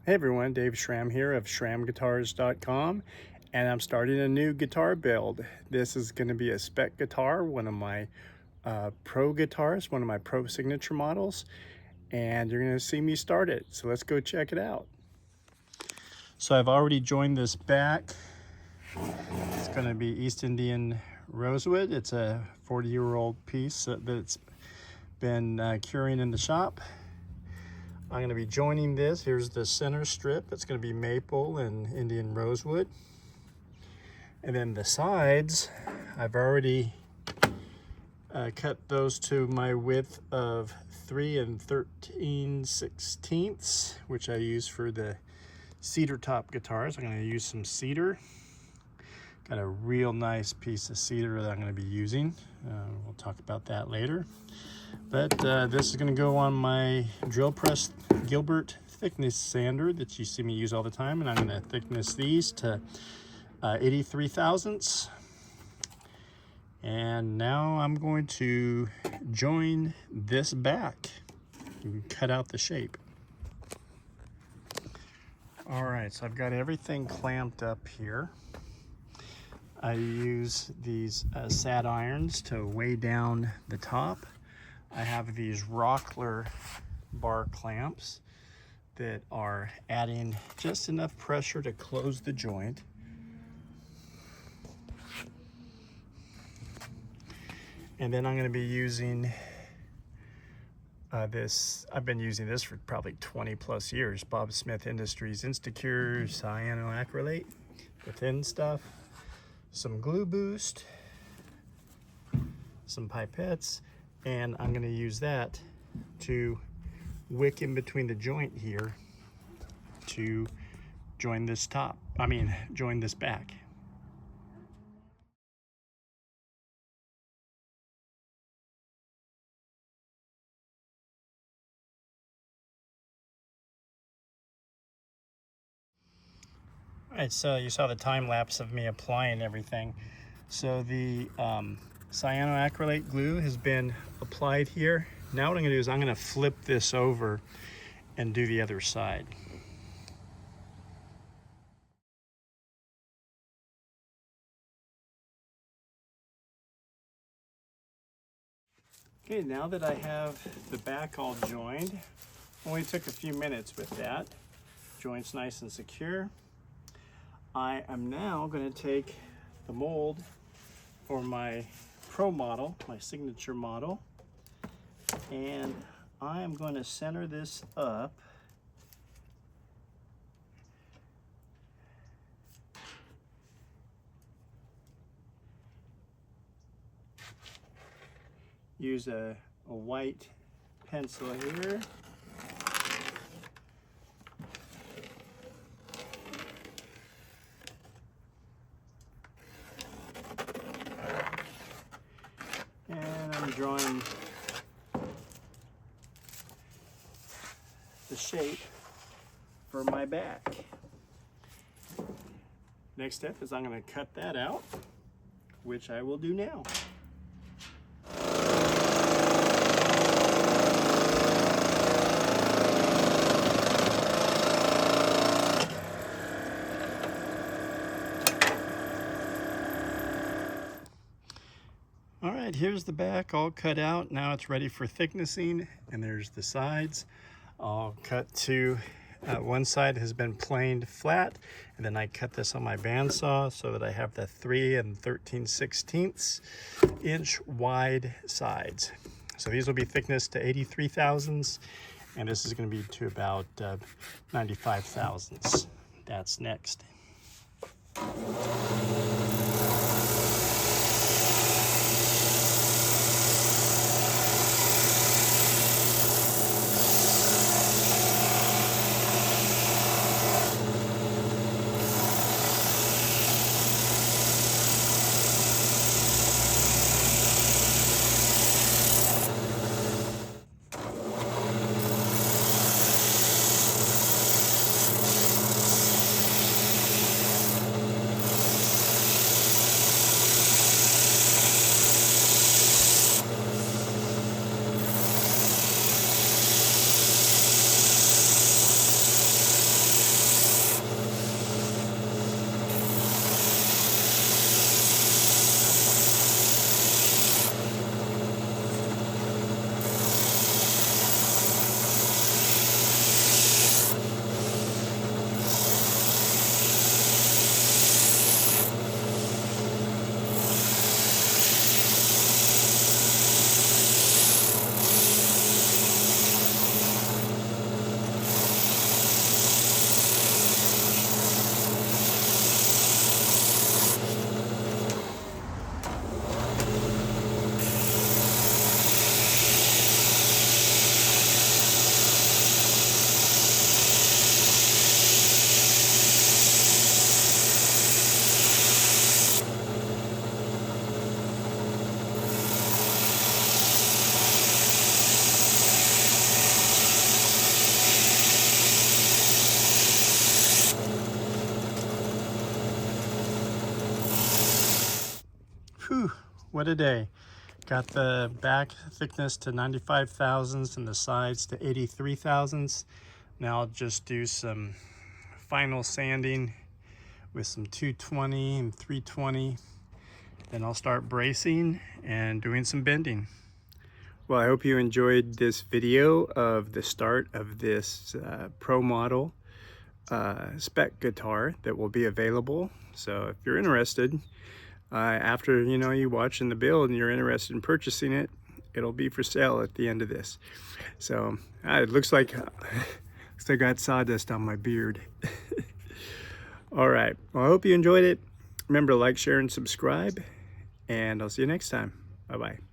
Hey everyone, Dave Schramm here of ShrammGuitars.com, and I'm starting a new guitar build. This is going to be a spec guitar, one of my pro guitars, one of my pro signature models, and you're going to see me start it. So let's go check it out. So I've already joined this back. It's going to be East Indian rosewood. It's a 40-year-old piece that's been curing in the shop. I'm going to be joining this. Here's the center strip. It's going to be maple and Indian rosewood. And then the sides, I've already cut those to my width of 3 13/16, which I use for the cedar top guitars. I'm going to use some cedar. Got a real nice piece of cedar that I'm going to be using. We'll talk about that later. But this is going to go on my drill press Gilbert thickness sander that you see me use all the time, and I'm going to thickness these to 83 thousandths. And now I'm going to join this back and cut out the shape. All right, so I've got everything clamped up here. I use these sad irons to weigh down the top. I have these Rockler bar clamps that are adding just enough pressure to close the joint. And then I'm going to be using this. I've been using this for probably 20 plus years. Bob Smith Industries Instacure cyanoacrylate, the thin stuff, some glue boost, some pipettes, and I'm going to use that to wick in between the joint here to join this join this back. All right, so you saw the time lapse of me applying everything. So the cyanoacrylate glue has been applied here. Now what I'm going to do is I'm going to flip this over and do the other side. Okay, now that I have the back all joined, only took a few minutes with that. Joint's nice and secure. I am now going to take the mold for my pro model, my signature model, and I am going to center this up use a white pencil here. And I'm drawing the shape for my back. Next step is I'm going to cut that out, which I will do now. All right, here's the back all cut out. Now it's ready for thicknessing, and there's the sides. I'll cut to one side has been planed flat, and then I cut this on my bandsaw so that I have the 3 13/16 inch wide sides. So these will be thickness to 83 thousandths, and this is going to be to about 95 thousandths. That's next. what a day. Got the back thickness to 95 thousandths and the sides to 83 thousandths. Now I'll just do some final sanding with some 220 and 320. Then I'll start bracing and doing some bending. Well, I hope you enjoyed this video of the start of this Pro model spec guitar that will be available. So if you're interested, after you watching the build and you're interested in purchasing it, it'll be for sale at the end of this. So it looks like I got sawdust on my beard. All right, well, I hope you enjoyed it. Remember to like, share, and subscribe, and I'll see you next time. Bye-bye.